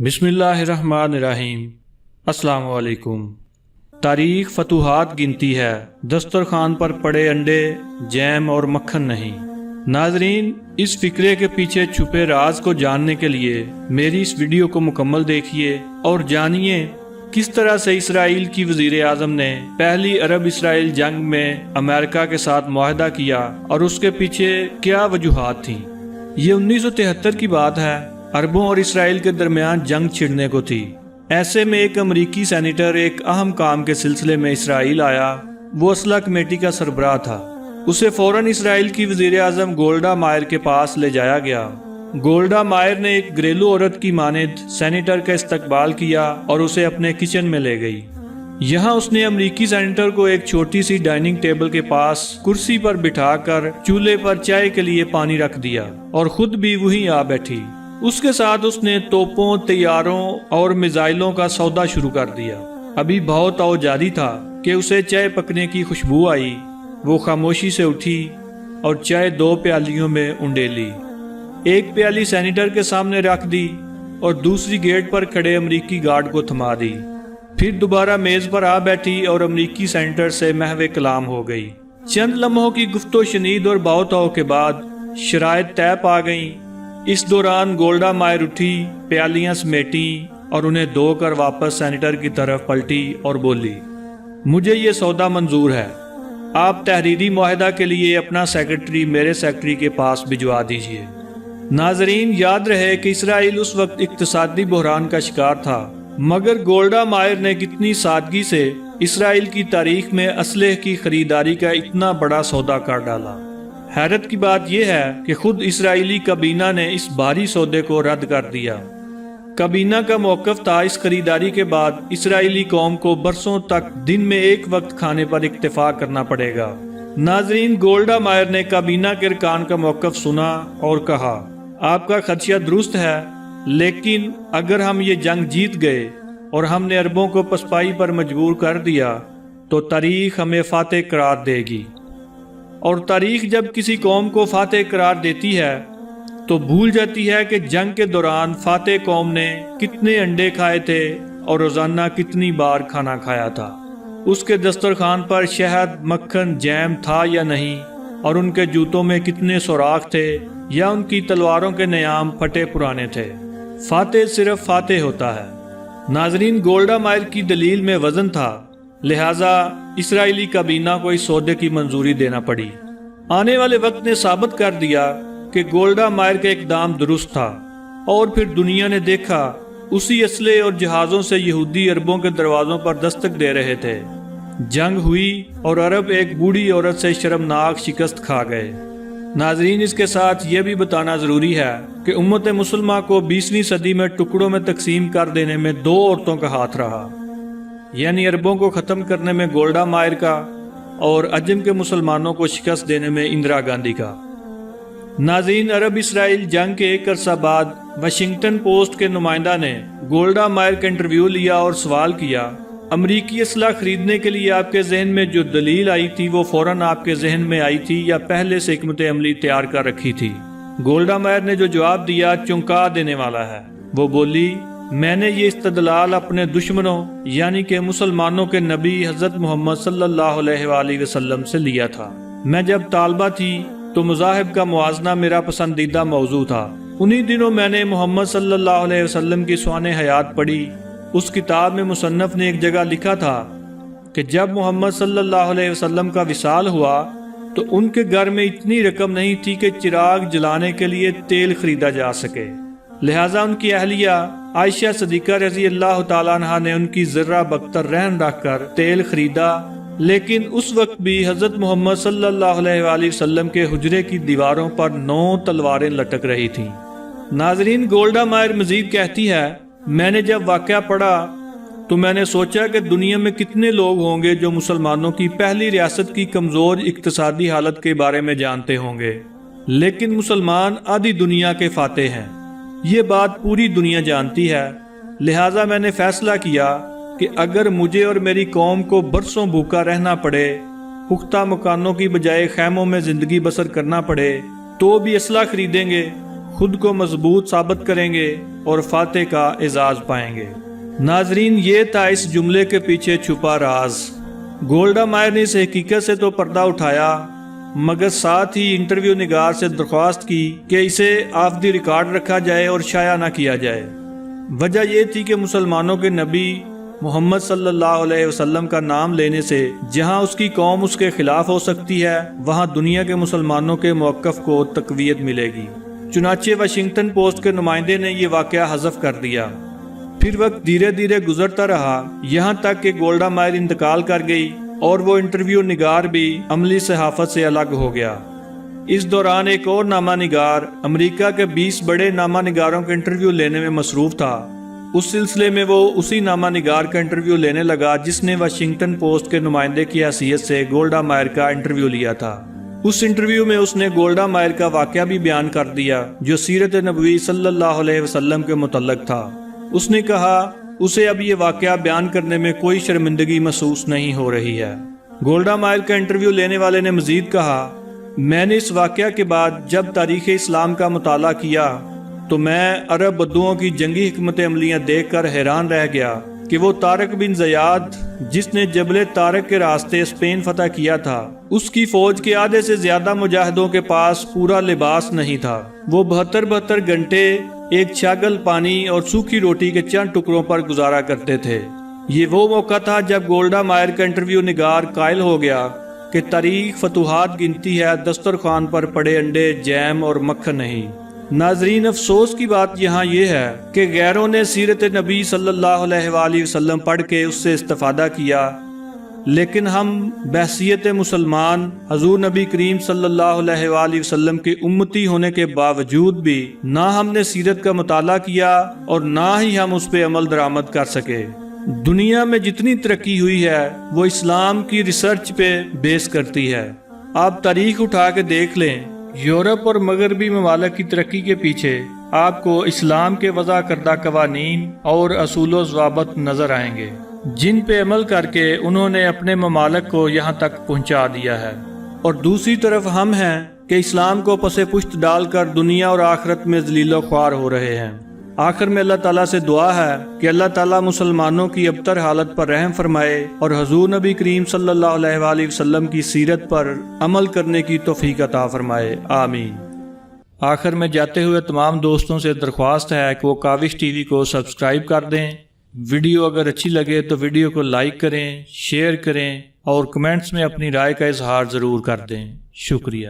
بسم اللہ الرحمن الرحیم۔ السلام علیکم۔ تاریخ فتوحات گنتی ہے، دسترخوان پر پڑے انڈے، جیم اور مکھن نہیں۔ ناظرین، اس فکرے کے پیچھے چھپے راز کو جاننے کے لیے میری اس ویڈیو کو مکمل دیکھیے اور جانیے کس طرح سے اسرائیل کی وزیر اعظم نے پہلی عرب اسرائیل جنگ میں امریکہ کے ساتھ معاہدہ کیا اور اس کے پیچھے کیا وجوہات تھیں۔ یہ 1973 کی بات ہے۔ عربوں اور اسرائیل کے درمیان جنگ چھڑنے کو تھی۔ ایسے میں ایک امریکی سینیٹر ایک اہم کام کے سلسلے میں اسرائیل آیا۔ وہ اسلحہ کمیٹی کا سربراہ تھا۔ اسے فوراً اسرائیل کی وزیر اعظم گولڈا مائر کے پاس لے جایا گیا۔ گولڈا مائر نے ایک گھریلو عورت کی مانند سینیٹر کا استقبال کیا اور اسے اپنے کچن میں لے گئی۔ یہاں اس نے امریکی سینیٹر کو ایک چھوٹی سی ڈائننگ ٹیبل کے پاس کرسی پر بٹھا کر چولہے پر چائے کے لیے پانی رکھ دیا اور خود بھی وہیں آ بیٹھی۔ اس کے ساتھ اس نے توپوں، طیاروں اور میزائلوں کا سودا شروع کر دیا۔ ابھی بہت آؤ جاری تھا کہ اسے چائے پکنے کی خوشبو آئی۔ وہ خاموشی سے اٹھی اور چائے 2 پیالیوں میں انڈیلی۔ ایک پیالی سینیٹر کے سامنے رکھ دی اور دوسری گیٹ پر کھڑے امریکی گارڈ کو تھما دی۔ پھر دوبارہ میز پر آ بیٹھی اور امریکی سینیٹر سے محو کلام ہو گئی۔ چند لمحوں کی گفت و شنید اور بہت آؤ کے بعد شرائط طے پا گئیں۔ اس دوران گولڈا مائر اٹھی، پیالیاں سمیٹی اور انہیں دھو کر واپس سینیٹر کی طرف پلٹی اور بولی، مجھے یہ سودا منظور ہے۔ آپ تحریری معاہدہ کے لیے اپنا سیکرٹری میرے سیکرٹری کے پاس بھجوا دیجیے۔ ناظرین، یاد رہے کہ اسرائیل اس وقت اقتصادی بحران کا شکار تھا، مگر گولڈا مائر نے کتنی سادگی سے اسرائیل کی تاریخ میں اسلحے کی خریداری کا اتنا بڑا سودا کر ڈالا۔ حیرت کی بات یہ ہے کہ خود اسرائیلی کابینہ نے اس بھاری سودے کو رد کر دیا۔ کابینہ کا موقف تھا اس خریداری کے بعد اسرائیلی قوم کو برسوں تک دن میں ایک وقت کھانے پر اکتفا کرنا پڑے گا۔ ناظرین، گولڈا مائر نے کابینہ کے ارکان کا موقف سنا اور کہا، آپ کا خدشہ درست ہے، لیکن اگر ہم یہ جنگ جیت گئے اور ہم نے عربوں کو پسپائی پر مجبور کر دیا تو تاریخ ہمیں فاتح قرار دے گی۔ اور تاریخ جب کسی قوم کو فاتح قرار دیتی ہے تو بھول جاتی ہے کہ جنگ کے دوران فاتح قوم نے کتنے انڈے کھائے تھے اور روزانہ کتنی بار کھانا کھایا تھا۔ اس کے دسترخوان پر شہد، مکھن، جیم تھا یا نہیں، اور ان کے جوتوں میں کتنے سوراخ تھے یا ان کی تلواروں کے نیام پھٹے پرانے تھے۔ فاتح صرف فاتح ہوتا ہے۔ ناظرین، گولڈا مائر کی دلیل میں وزن تھا، لہٰذا اسرائیلی کابینہ کو اس سودے کی منظوری دینا پڑی۔ آنے والے وقت نے ثابت کر دیا کہ گولڈا مائر کا اقدام درست تھا، اور پھر دنیا نے دیکھا اسی اسلحے اور جہازوں سے یہودی عربوں کے دروازوں پر دستک دے رہے تھے۔ جنگ ہوئی اور عرب ایک بوڑھی عورت سے شرمناک شکست کھا گئے۔ ناظرین، اس کے ساتھ یہ بھی بتانا ضروری ہے کہ امت مسلمہ کو 20ویں صدی میں ٹکڑوں میں تقسیم کر دینے میں 2 عورتوں کا ہاتھ رہا، یعنی عربوں کو ختم کرنے میں گولڈا مائر کا اور عجم کے مسلمانوں کو شکست دینے میں اندرا گاندھی کا۔ ناظرین، عرب اسرائیل جنگ کے ایک عرصہ بعد واشنگٹن پوسٹ کے نمائندہ نے گولڈا مائر کا انٹرویو لیا اور سوال کیا، امریکی اسلحہ خریدنے کے لیے آپ کے ذہن میں جو دلیل آئی تھی وہ فوراً آپ کے ذہن میں آئی تھی یا پہلے سے حکمت عملی تیار کر رکھی تھی؟ گولڈا مائر نے جو جواب دیا چونکا دینے والا ہے۔ وہ بولی، میں نے یہ استدلال اپنے دشمنوں یعنی کہ مسلمانوں کے نبی حضرت محمد صلی اللہ علیہ وآلہ وسلم سے لیا تھا۔ میں جب طالبہ تھی تو مذاہب کا موازنہ میرا پسندیدہ موضوع تھا۔ انہی دنوں میں نے محمد صلی اللہ علیہ وسلم کی سوانح حیات پڑھی۔ اس کتاب میں مصنف نے ایک جگہ لکھا تھا کہ جب محمد صلی اللہ علیہ وسلم کا وصال ہوا تو ان کے گھر میں اتنی رقم نہیں تھی کہ چراغ جلانے کے لیے تیل خریدا جا سکے، لہٰذا ان کی اہلیہ عائشہ صدیقہ رضی اللہ تعالیٰ عنہ نے ان کی ذرہ بختر رہن رکھ کر تیل خریدا، لیکن اس وقت بھی حضرت محمد صلی اللہ علیہ وآلہ وسلم کے حجرے کی دیواروں پر 9 تلواریں لٹک رہی تھیں۔ ناظرین، گولڈا مائر مزید کہتی ہے، میں نے جب واقعہ پڑھا تو میں نے سوچا کہ دنیا میں کتنے لوگ ہوں گے جو مسلمانوں کی پہلی ریاست کی کمزور اقتصادی حالت کے بارے میں جانتے ہوں گے، لیکن مسلمان آدھی دنیا کے فاتح ہیں۔ یہ بات پوری دنیا جانتی ہے، لہٰذا میں نے فیصلہ کیا کہ اگر مجھے اور میری قوم کو برسوں بھوکا رہنا پڑے، پختہ مکانوں کی بجائے خیموں میں زندگی بسر کرنا پڑے، تو بھی اسلحہ خریدیں گے، خود کو مضبوط ثابت کریں گے اور فاتح کا اعزاز پائیں گے۔ ناظرین، یہ تھا اس جملے کے پیچھے چھپا راز۔ گولڈا مائر نے اس حقیقت سے تو پردہ اٹھایا، مگر ساتھ ہی انٹرویو نگار سے درخواست کی کہ اسے آف دی ریکارڈ رکھا جائے اور شائع نہ کیا جائے۔ وجہ یہ تھی کہ مسلمانوں کے نبی محمد صلی اللہ علیہ وسلم کا نام لینے سے جہاں اس کی قوم اس کے خلاف ہو سکتی ہے، وہاں دنیا کے مسلمانوں کے موقف کو تقویت ملے گی۔ چنانچہ واشنگٹن پوسٹ کے نمائندے نے یہ واقعہ حذف کر دیا۔ پھر وقت دھیرے دھیرے گزرتا رہا، یہاں تک کہ گولڈا مائر انتقال کر گئی اور وہ انٹرویو نگار بھی عملی صحافت سے الگ ہو گیا۔ اس دوران ایک اور نامہ نگار امریکہ کے 20 بڑے نامہ نگاروں کے انٹرویو لینے میں مصروف تھا۔ اس سلسلے میں وہ اسی نامہ نگار کا انٹرویو لینے لگا جس نے واشنگٹن پوسٹ کے نمائندے کی حیثیت سے گولڈا مائر کا انٹرویو لیا تھا۔ اس انٹرویو میں اس نے گولڈا مائر کا واقعہ بھی بیان کر دیا جو سیرت نبوی صلی اللہ علیہ وسلم کے متعلق تھا۔ اس نے کہا اسے اب یہ واقعہ بیان کرنے میں کوئی شرمندگی محسوس نہیں ہو رہی ہے۔ گولڈا مائر کا انٹرویو لینے والے نے مزید کہا، میں نے اس واقعہ کے بعد جب تاریخ اسلام کا مطالعہ کیا تو میں عرب بدوؤں کی جنگی حکمت عملیاں دیکھ کر حیران رہ گیا کہ وہ طارق بن زیاد جس نے جبل طارق کے راستے اسپین فتح کیا تھا، اس کی فوج کے آدھے سے زیادہ مجاہدوں کے پاس پورا لباس نہیں تھا۔ وہ 72 گھنٹے ایک چھاگل پانی اور سوکھی روٹی کے چند ٹکڑوں پر گزارا کرتے تھے۔ یہ وہ موقع تھا جب گولڈا مائر کا انٹرویو نگار قائل ہو گیا کہ تاریخ فتوحات گنتی ہے، دسترخوان پر پڑے انڈے، جیم اور مکھن نہیں۔ ناظرین، افسوس کی بات یہاں یہ ہے کہ غیروں نے سیرت نبی صلی اللہ علیہ وآلہ وسلم پڑھ کے اس سے استفادہ کیا، لیکن ہم بحیثیت مسلمان حضور نبی کریم صلی اللہ علیہ وآلہ وسلم کے امتی ہونے کے باوجود بھی نہ ہم نے سیرت کا مطالعہ کیا اور نہ ہی ہم اس پہ عمل درآمد کر سکے۔ دنیا میں جتنی ترقی ہوئی ہے وہ اسلام کی ریسرچ پہ بیس کرتی ہے۔ آپ تاریخ اٹھا کے دیکھ لیں، یورپ اور مغربی ممالک کی ترقی کے پیچھے آپ کو اسلام کے وضع کردہ قوانین اور اصول و ضوابط نظر آئیں گے جن پہ عمل کر کے انہوں نے اپنے ممالک کو یہاں تک پہنچا دیا ہے، اور دوسری طرف ہم ہیں کہ اسلام کو پس پشت ڈال کر دنیا اور آخرت میں ذلیل و خوار ہو رہے ہیں۔ آخر میں اللہ تعالیٰ سے دعا ہے کہ اللہ تعالیٰ مسلمانوں کی ابتر حالت پر رحم فرمائے اور حضور نبی کریم صلی اللہ علیہ وآلہ وسلم کی سیرت پر عمل کرنے کی توفیق عطا فرمائے، آمین۔ آخر میں جاتے ہوئے تمام دوستوں سے درخواست ہے کہ وہ کاوش ٹی وی کو سبسکرائب کر دیں۔ ویڈیو اگر اچھی لگے تو ویڈیو کو لائک کریں، شیئر کریں اور کمنٹس میں اپنی رائے کا اظہار ضرور کر دیں۔ شکریہ۔